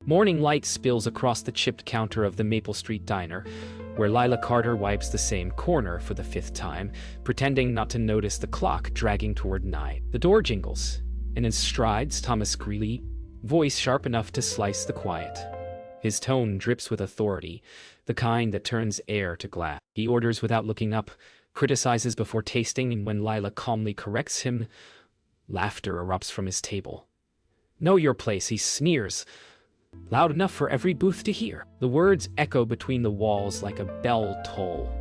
Morning light spills across the chipped counter of the Maple Street diner, where Lila Carter wipes the same corner for the 5th time, pretending not to notice the clock dragging toward 9. The door jingles, and in strides Thomas Greeley, voice sharp enough to slice the quiet. His tone drips with authority, the kind that turns air to glass. He orders without looking up, criticizes before tasting, and when Lila calmly corrects him, laughter erupts from his table. "Know your place," he sneers, loud enough for every booth to hear. The words echo between the walls like a bell toll.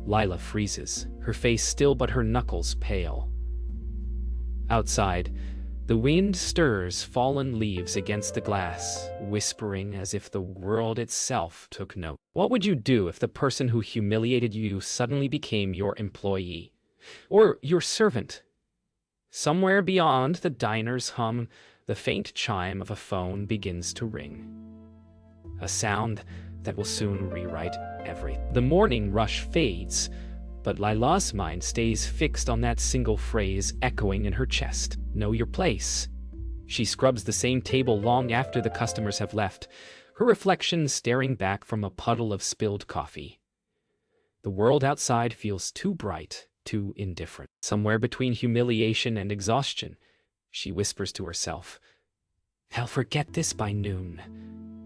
Lila freezes, her face still but her knuckles pale. Outside, the wind stirs fallen leaves against the glass, whispering as if the world itself took note. What would you do if the person who humiliated you suddenly became your employee? Or your servant? Somewhere beyond the diner's hum, the faint chime of a phone begins to ring. A sound that will soon rewrite everything. The morning rush fades, but Lila's mind stays fixed on that single phrase echoing in her chest. Know your place. She scrubs the same table long after the customers have left, her reflection staring back from a puddle of spilled coffee. The world outside feels too bright, too indifferent. Somewhere between humiliation and exhaustion, she whispers to herself, "I'll forget this by noon."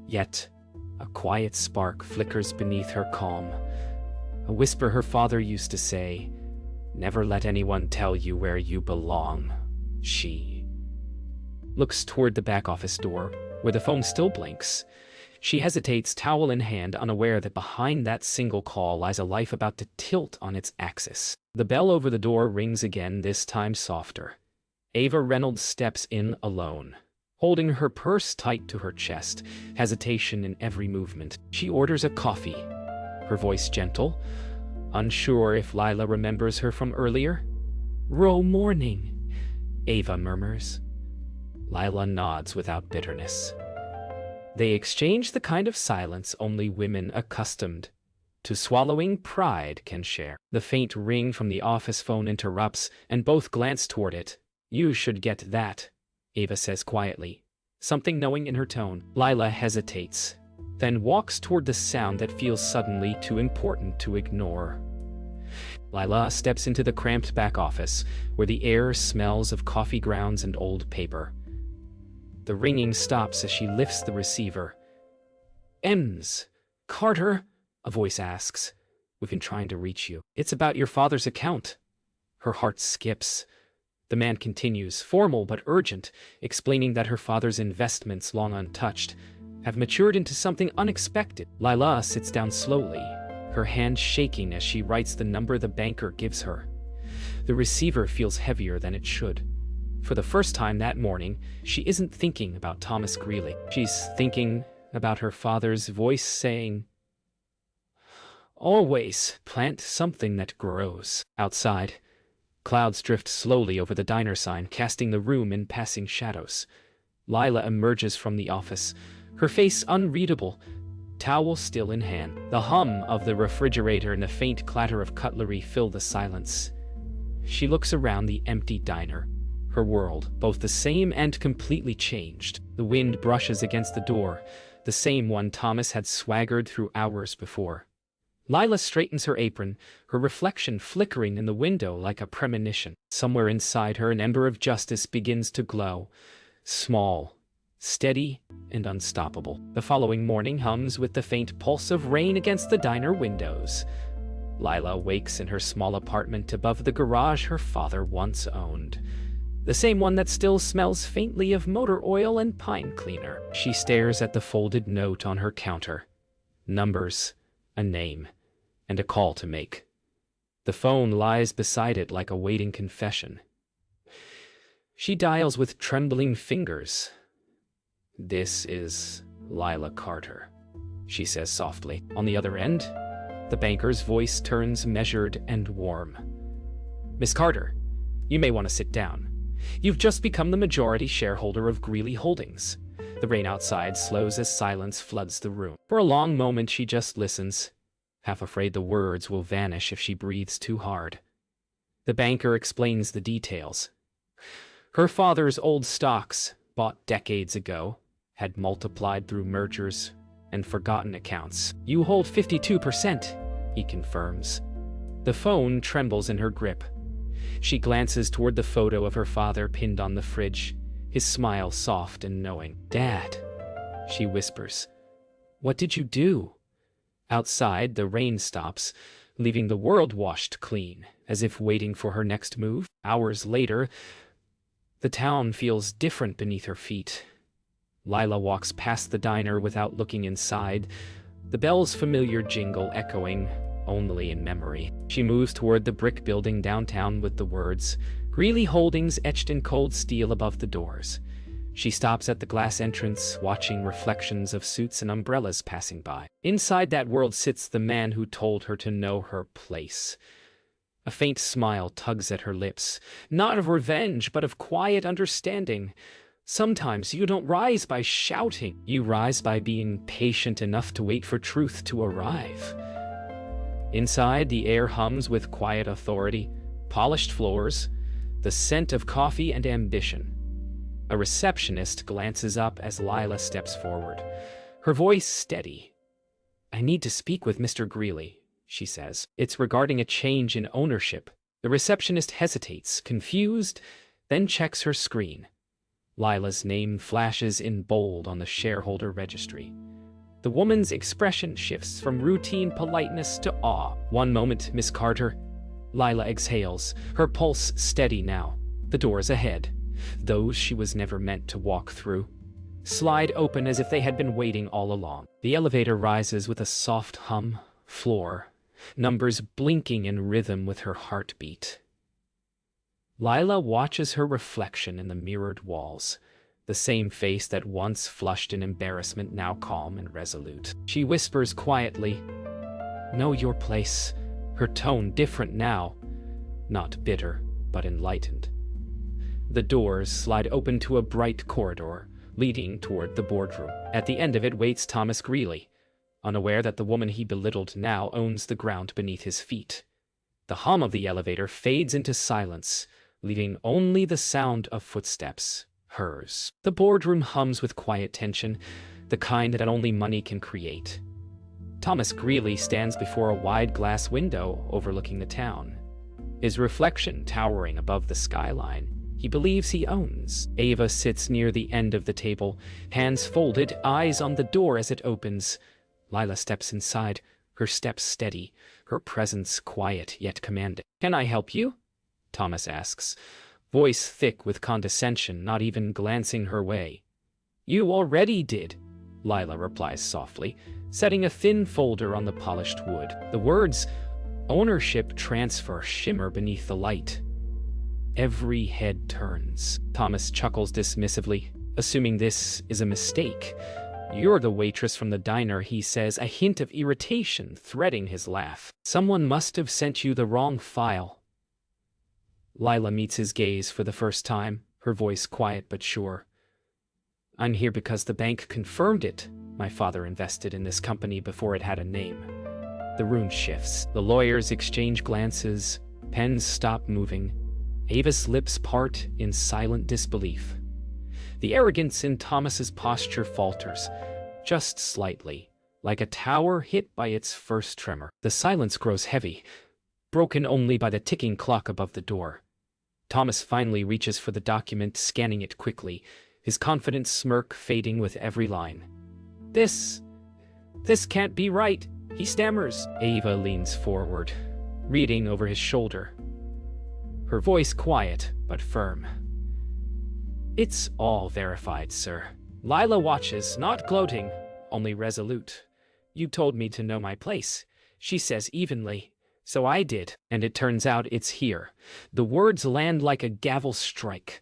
Yet, a quiet spark flickers beneath her calm. A whisper her father used to say, "Never let anyone tell you where you belong." She looks toward the back office door, where the phone still blinks. She hesitates, towel in hand, unaware that behind that single call lies a life about to tilt on its axis. The bell over the door rings again, this time softer. Ava Reynolds steps in alone, holding her purse tight to her chest, hesitation in every movement. She orders a coffee, her voice gentle, unsure if Lila remembers her from earlier. "Row morning," Ava murmurs. Lila nods without bitterness. They exchange the kind of silence only women accustomed to swallowing pride can share. The faint ring from the office phone interrupts, and both glance toward it. "You should get that," Ava says quietly, something knowing in her tone. Lila hesitates, then walks toward the sound that feels suddenly too important to ignore. Lila steps into the cramped back office, where the air smells of coffee grounds and old paper. The ringing stops as she lifts the receiver. "Ems, Carter?" a voice asks. "We've been trying to reach you. It's about your father's account." Her heart skips. The man continues, formal but urgent, explaining that her father's investments, long untouched, have matured into something unexpected. Lila sits down slowly, her hand shaking as she writes the number the banker gives her. The receiver feels heavier than it should. For the first time that morning, she isn't thinking about Thomas Greeley. She's thinking about her father's voice saying, "Always plant something that grows." Outside, clouds drift slowly over the diner sign, casting the room in passing shadows. Lila emerges from the office, her face unreadable, towel still in hand. The hum of the refrigerator and the faint clatter of cutlery fill the silence. She looks around the empty diner, her world both the same and completely changed. The wind brushes against the door, the same one Thomas had swaggered through hours before. Lila straightens her apron, her reflection flickering in the window like a premonition. Somewhere inside her, an ember of justice begins to glow, small, steady, and unstoppable. The following morning hums with the faint pulse of rain against the diner windows. Lila wakes in her small apartment above the garage her father once owned, the same one that still smells faintly of motor oil and pine cleaner. She stares at the folded note on her counter. Numbers, a name, and a call to make. The phone lies beside it like a waiting confession. She dials with trembling fingers. "This is Lila Carter," she says softly. On the other end, the banker's voice turns measured and warm. "Miss Carter, you may want to sit down. You've just become the majority shareholder of Greeley Holdings." The rain outside slows as silence floods the room. For a long moment she just listens, half afraid the words will vanish if she breathes too hard. The banker explains the details. Her father's old stocks, bought decades ago, had multiplied through mergers and forgotten accounts. "You hold 52%, he confirms. The phone trembles in her grip. She glances toward the photo of her father pinned on the fridge, his smile soft and knowing. "Dad," she whispers. "What did you do?" Outside, the rain stops, leaving the world washed clean, as if waiting for her next move. Hours later, the town feels different beneath her feet. Lila walks past the diner without looking inside, the bell's familiar jingle echoing only in memory. She moves toward the brick building downtown with the words, "Greeley Holdings" etched in cold steel above the doors. She stops at the glass entrance, watching reflections of suits and umbrellas passing by. Inside that world sits the man who told her to know her place. A faint smile tugs at her lips, not of revenge, but of quiet understanding. Sometimes you don't rise by shouting. You rise by being patient enough to wait for truth to arrive. Inside, the air hums with quiet authority, polished floors, the scent of coffee and ambition. A receptionist glances up as Lila steps forward, her voice steady. "I need to speak with Mr. Greeley," she says. "It's regarding a change in ownership." The receptionist hesitates, confused, then checks her screen. Lila's name flashes in bold on the shareholder registry. The woman's expression shifts from routine politeness to awe. "One moment, Miss Carter." Lila exhales, her pulse steady now. The doors ahead, those she was never meant to walk through, slide open as if they had been waiting all along. The elevator rises with a soft hum, floor, numbers blinking in rhythm with her heartbeat. Lila watches her reflection in the mirrored walls, the same face that once flushed in embarrassment, now calm and resolute. She whispers quietly, "Know your place," her tone different now, not bitter, but enlightened. The doors slide open to a bright corridor, leading toward the boardroom. At the end of it waits Thomas Greeley, unaware that the woman he belittled now owns the ground beneath his feet. The hum of the elevator fades into silence, leaving only the sound of footsteps, hers. The boardroom hums with quiet tension, the kind that only money can create. Thomas Greeley stands before a wide glass window overlooking the town, his reflection towering above the skyline he believes he owns. Ava sits near the end of the table, hands folded, eyes on the door as it opens. Lila steps inside, her steps steady, her presence quiet yet commanding. "Can I help you?" Thomas asks, voice thick with condescension, not even glancing her way. "You already did," Lila replies softly, setting a thin folder on the polished wood. The words, "ownership transfer," shimmer beneath the light. Every head turns. Thomas chuckles dismissively, assuming this is a mistake. "You're the waitress from the diner," he says, a hint of irritation threading his laugh. "Someone must have sent you the wrong file." Lila meets his gaze for the first time, her voice quiet but sure. "I'm here because the bank confirmed it. My father invested in this company before it had a name." The room shifts. The lawyers exchange glances, pens stop moving. Ava's lips part in silent disbelief. The arrogance in Thomas's posture falters, just slightly, like a tower hit by its first tremor. The silence grows heavy, broken only by the ticking clock above the door. Thomas finally reaches for the document, scanning it quickly, his confident smirk fading with every line. This can't be right," he stammers. Ava leans forward, reading over his shoulder, her voice quiet but firm. "It's all verified, sir." Lila watches, not gloating, only resolute. "You told me to know my place," she says evenly. "So I did, and it turns out it's here." The words land like a gavel strike.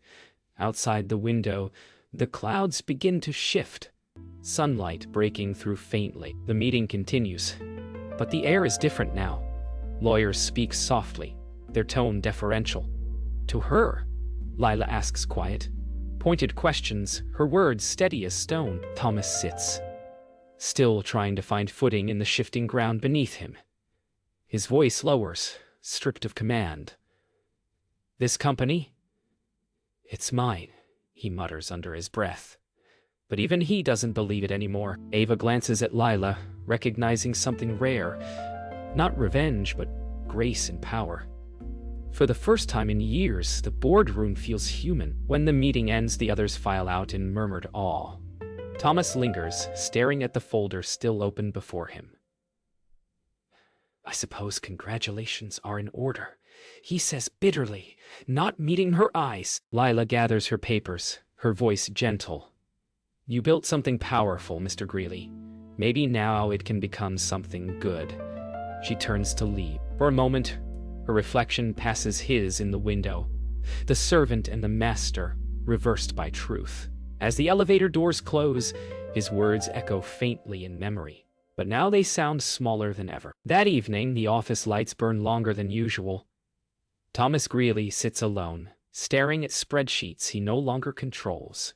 Outside the window, the clouds begin to shift, sunlight breaking through faintly. The meeting continues, but the air is different now. Lawyers speak softly, their tone deferential. To her, Lila asks quiet, pointed questions, her words steady as stone. Thomas sits, still trying to find footing in the shifting ground beneath him. His voice lowers, stripped of command. "This company? It's mine," he mutters under his breath. But even he doesn't believe it anymore. Ava glances at Lila, recognizing something rare. Not revenge, but grace and power. For the first time in years, the boardroom feels human. When the meeting ends, the others file out in murmured awe. Thomas lingers, staring at the folder still open before him. "I suppose congratulations are in order," he says bitterly, not meeting her eyes. Lila gathers her papers, her voice gentle. "You built something powerful, Mr. Greeley. Maybe now it can become something good." She turns to leave. For a moment, her reflection passes his in the window. The servant and the master, reversed by truth. As the elevator doors close, his words echo faintly in memory. But now they sound smaller than ever. That evening, the office lights burn longer than usual. Thomas Greeley sits alone, staring at spreadsheets he no longer controls.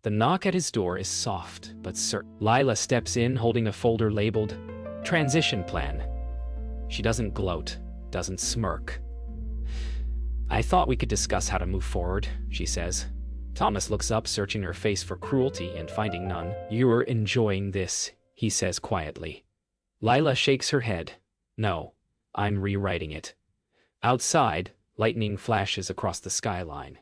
The knock at his door is soft but certain. Lila steps in, holding a folder labeled Transition Plan. She doesn't gloat, doesn't smirk. "I thought we could discuss how to move forward," she says. Thomas looks up, searching her face for cruelty and finding none. "You're enjoying this," he says quietly. Lila shakes her head. "No, I'm rewriting it." Outside, lightning flashes across the skyline.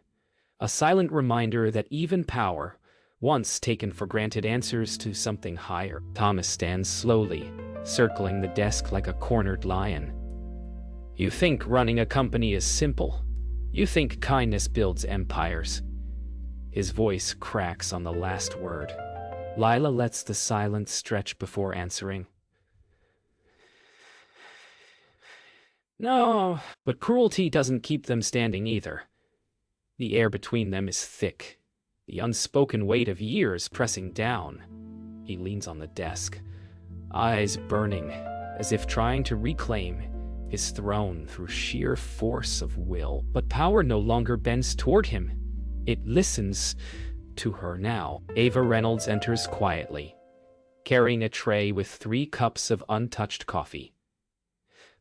A silent reminder that even power, once taken for granted, answers to something higher. Thomas stands slowly, circling the desk like a cornered lion. "You think running a company is simple? You think kindness builds empires?" His voice cracks on the last word. Lila lets the silence stretch before answering. "No." But cruelty doesn't keep them standing either. The air between them is thick, the unspoken weight of years pressing down. He leans on the desk, eyes burning, as if trying to reclaim his throne through sheer force of will. But power no longer bends toward him. It listens to her now. Ava Reynolds enters quietly, carrying a tray with 3 cups of untouched coffee.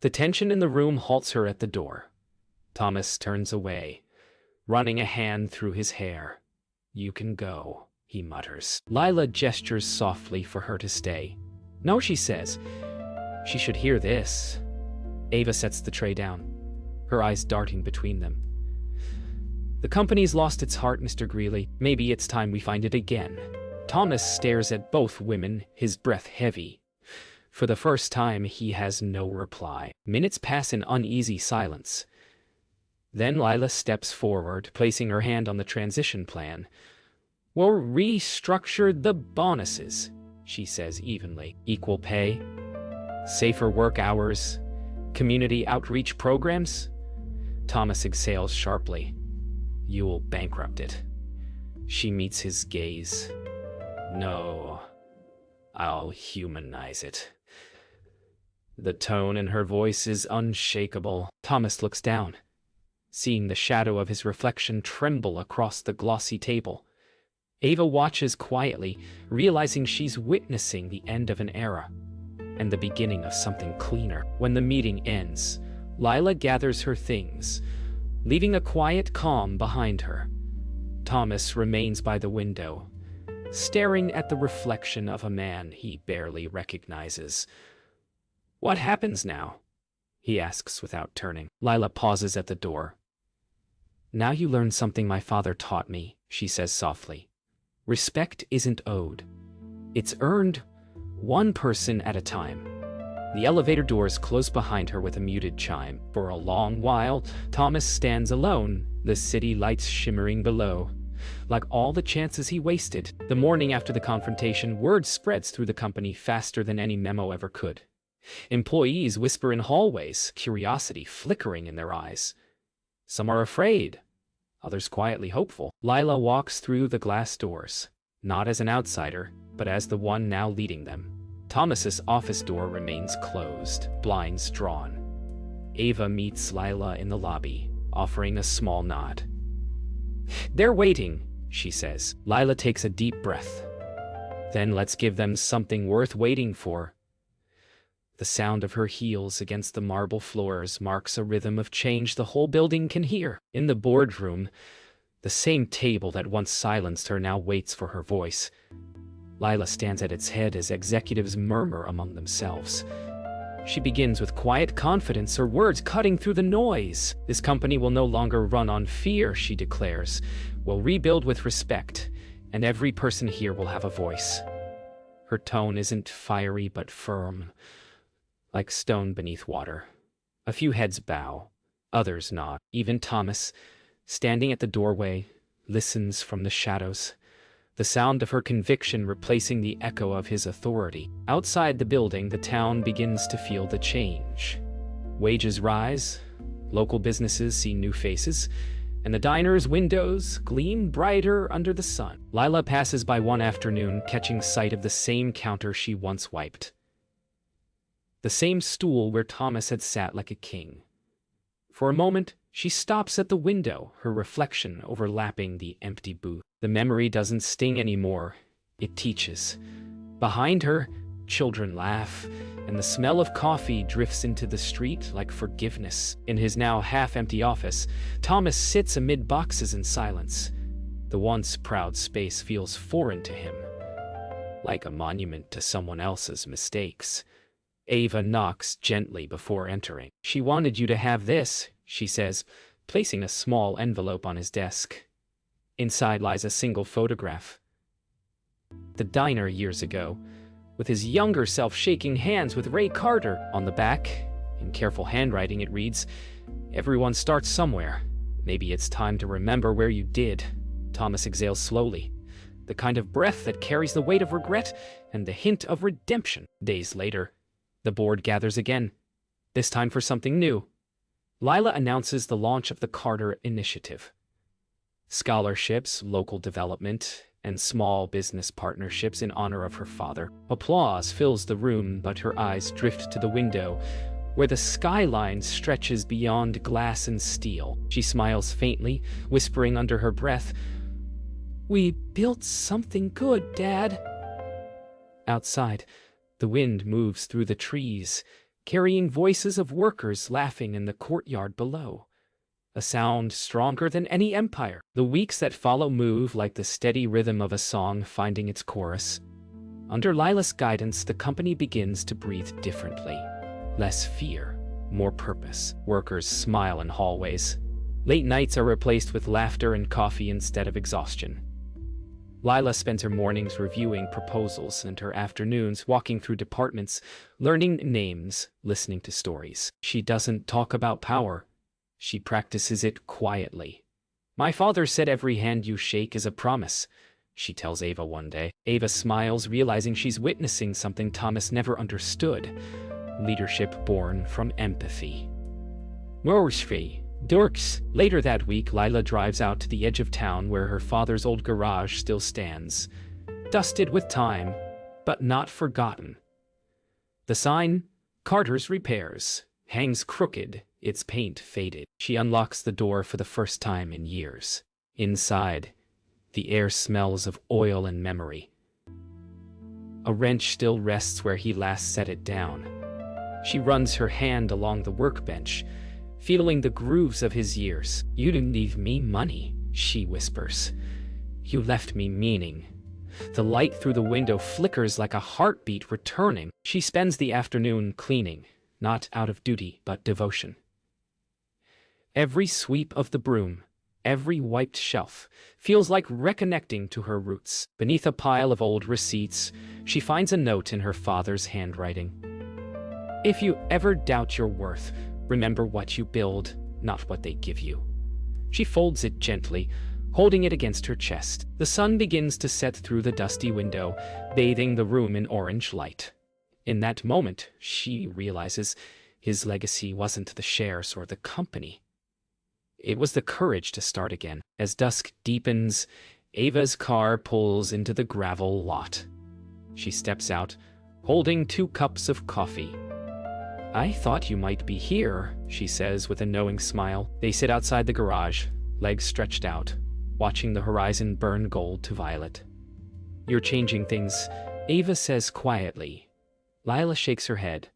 The tension in the room halts her at the door. Thomas turns away, running a hand through his hair. "You can go," he mutters. Lila gestures softly for her to stay. "No," she says. "She should hear this." Ava sets the tray down, her eyes darting between them. "The company's lost its heart, Mr. Greeley. Maybe it's time we find it again." Thomas stares at both women, his breath heavy. For the first time, he has no reply. Minutes pass in uneasy silence. Then Lila steps forward, placing her hand on the transition plan. "We'll restructure the bonuses," she says evenly. "Equal pay, safer work hours, community outreach programs." Thomas exhales sharply. "You'll bankrupt it." She meets his gaze. "No, I'll humanize it." The tone in her voice is unshakable. Thomas looks down, seeing the shadow of his reflection tremble across the glossy table. Ava watches quietly, realizing she's witnessing the end of an era and the beginning of something cleaner. When the meeting ends, Lila gathers her things, leaving a quiet calm behind her. Thomas remains by the window, staring at the reflection of a man he barely recognizes. "What happens now?" he asks without turning. Lila pauses at the door. "Now you learn something my father taught me," she says softly. "Respect isn't owed. It's earned, one person at a time." The elevator doors close behind her with a muted chime. For a long while, Thomas stands alone, the city lights shimmering below. Like all the chances he wasted, the morning after the confrontation, word spreads through the company faster than any memo ever could. Employees whisper in hallways, curiosity flickering in their eyes. Some are afraid, others quietly hopeful. Lila walks through the glass doors, not as an outsider, but as the one now leading them. Thomas's office door remains closed, blinds drawn. Ava meets Lila in the lobby, offering a small nod. "They're waiting," she says. Lila takes a deep breath. "Then let's give them something worth waiting for." The sound of her heels against the marble floors marks a rhythm of change the whole building can hear. In the boardroom, The same table that once silenced her now waits for her voice. Lila stands at its head as executives murmur among themselves. She begins with quiet confidence, her words cutting through the noise. This company will no longer run on fear, she declares. We'll rebuild with respect, and every person here will have a voice. Her tone isn't fiery but firm, like stone beneath water. A few heads bow, others nod. Even Thomas, standing at the doorway, listens from the shadows, the sound of her conviction replacing the echo of his authority. Outside the building, the town begins to feel the change. Wages rise, local businesses see new faces, and the diner's windows gleam brighter under the sun. Lila passes by one afternoon, catching sight of the same counter she once wiped. The same stool where Thomas had sat like a king. For a moment, she stops at the window, her reflection overlapping the empty booth. The memory doesn't sting anymore, it teaches. Behind her, children laugh, and the smell of coffee drifts into the street like forgiveness. In his now half-empty office, Thomas sits amid boxes in silence. The once proud space feels foreign to him, like a monument to someone else's mistakes. Ava knocks gently before entering. "She wanted you to have this," she says, placing a small envelope on his desk. Inside lies a single photograph. The diner years ago, with his younger self shaking hands with Ray Carter. On the back, in careful handwriting, it reads, "Everyone starts somewhere. Maybe it's time to remember where you did." Thomas exhales slowly, the kind of breath that carries the weight of regret and the hint of redemption. Days later, the board gathers again, this time for something new. Lila announces the launch of the Carter Initiative. Scholarships, local development, and small business partnerships in honor of her father. Applause fills the room, but her eyes drift to the window, where the skyline stretches beyond glass and steel. She smiles faintly, whispering under her breath, "We built something good, Dad." Outside, the wind moves through the trees, carrying voices of workers laughing in the courtyard below. A sound stronger than any empire. The weeks that follow move like the steady rhythm of a song finding its chorus. Under Lila's guidance, the company begins to breathe differently. Less fear, more purpose. Workers smile in hallways. Late nights are replaced with laughter and coffee instead of exhaustion. Lila spends her mornings reviewing proposals and her afternoons walking through departments, learning names, listening to stories. She doesn't talk about power. She practices it quietly. "My father said every hand you shake is a promise," she tells Ava one day. Ava smiles, realizing she's witnessing something Thomas never understood. Leadership born from empathy. Dorks. Later that week, Lila drives out to the edge of town where her father's old garage still stands. Dusted with time, but not forgotten. The sign, "Carter's Repairs," hangs crooked, its paint faded. She unlocks the door for the first time in years. Inside, the air smells of oil and memory. A wrench still rests where he last set it down. She runs her hand along the workbench, feeling the grooves of his years. "You didn't leave me money," she whispers. "You left me meaning." The light through the window flickers like a heartbeat returning. She spends the afternoon cleaning, not out of duty, but devotion. Every sweep of the broom, every wiped shelf, feels like reconnecting to her roots. Beneath a pile of old receipts, she finds a note in her father's handwriting. "If you ever doubt your worth, remember what you build, not what they give you." She folds it gently, holding it against her chest. The sun begins to set through the dusty window, bathing the room in orange light. In that moment, she realizes his legacy wasn't the shares or the company. It was the courage to start again. As dusk deepens, Ava's car pulls into the gravel lot. She steps out, holding 2 cups of coffee. "I thought you might be here," she says with a knowing smile. They sit outside the garage, legs stretched out, watching the horizon burn gold to violet. "You're changing things," Ava says quietly. Lila shakes her head.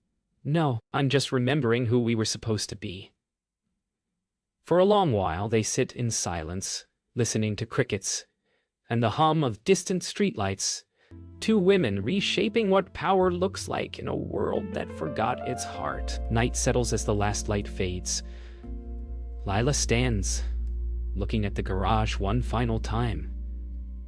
"No, I'm just remembering who we were supposed to be." For a long while, they sit in silence, listening to crickets and the hum of distant streetlights. Two women reshaping what power looks like in a world that forgot its heart. Night settles as the last light fades. Lila stands, looking at the garage one final time.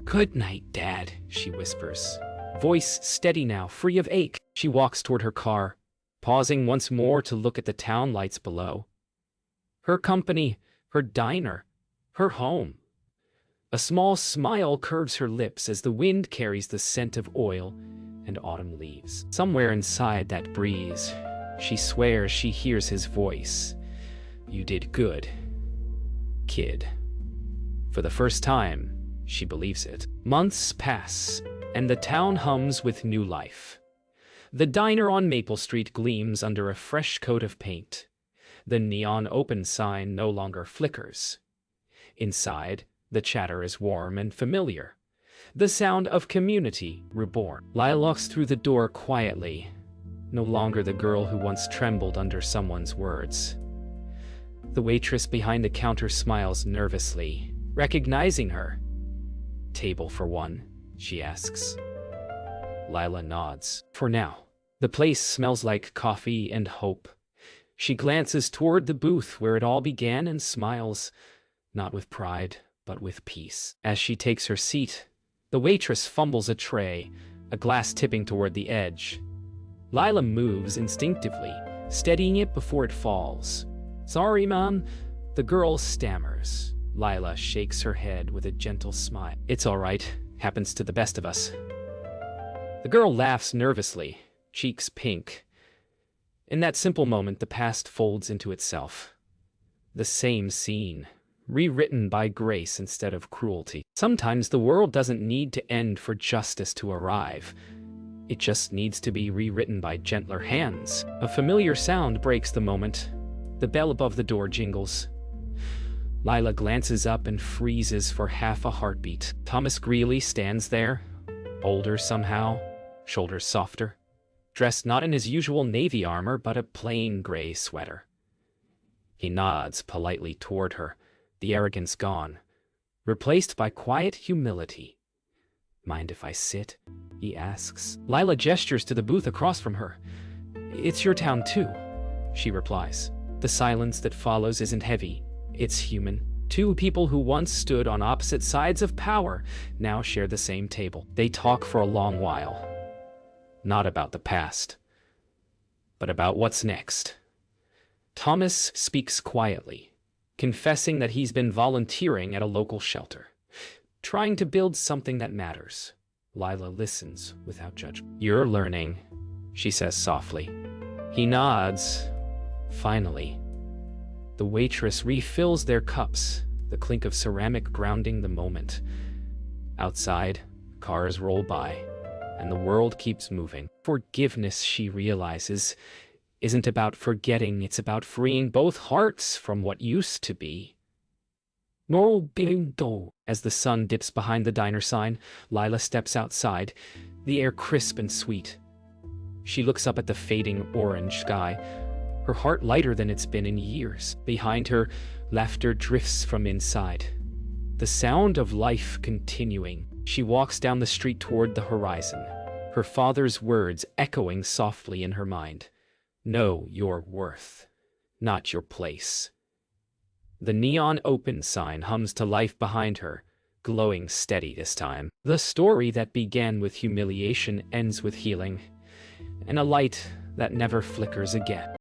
"Good night, Dad," she whispers. Voice steady now, free of ache. She walks toward her car, pausing once more to look at the town lights below. Her company, her diner, her home. A small smile curves her lips as the wind carries the scent of oil and autumn leaves. Somewhere inside that breeze, she swears she hears his voice. "You did good, kid." For the first time, she believes it. Months pass, and the town hums with new life. The diner on Maple Street gleams under a fresh coat of paint. The neon open sign no longer flickers. Inside, the chatter is warm and familiar. The sound of community reborn. Lila walks through the door quietly, no longer the girl who once trembled under someone's words. The waitress behind the counter smiles nervously, recognizing her. "Table for one?" she asks. Lila nods. "For now." The place smells like coffee and hope. She glances toward the booth where it all began and smiles, not with pride, but with peace. As she takes her seat, the waitress fumbles a tray, a glass tipping toward the edge. Lila moves instinctively, steadying it before it falls. "Sorry, Mom," the girl stammers. Lila shakes her head with a gentle smile. "It's all right. Happens to the best of us." The girl laughs nervously, cheeks pink. In that simple moment, the past folds into itself. The same scene, rewritten by grace instead of cruelty. Sometimes the world doesn't need to end for justice to arrive. It just needs to be rewritten by gentler hands. A familiar sound breaks the moment. The bell above the door jingles. Lila glances up and freezes for half a heartbeat. Thomas Greeley stands there, older somehow, shoulders softer, dressed not in his usual navy armor but a plain gray sweater. He nods politely toward her, the arrogance gone, replaced by quiet humility. "Mind if I sit?" he asks. Lila gestures to the booth across from her. "It's your town too," she replies. The silence that follows isn't heavy, it's human. Two people who once stood on opposite sides of power now share the same table. They talk for a long while. Not about the past, but about what's next. Thomas speaks quietly, confessing that he's been volunteering at a local shelter, trying to build something that matters. Lila listens without judgment. "You're learning," she says softly. He nods. Finally, the waitress refills their cups, the clink of ceramic grounding the moment. Outside, cars roll by, and the world keeps moving. Forgiveness, she realizes, isn't about forgetting, it's about freeing both hearts from what used to be. No being do. As the sun dips behind the diner sign, Lila steps outside, the air crisp and sweet. She looks up at the fading orange sky, her heart lighter than it's been in years. Behind her, laughter drifts from inside, the sound of life continuing. She walks down the street toward the horizon, her father's words echoing softly in her mind. "Know your worth, not your place." The neon open sign hums to life behind her, glowing steady this time. The story that began with humiliation ends with healing, and a light that never flickers again.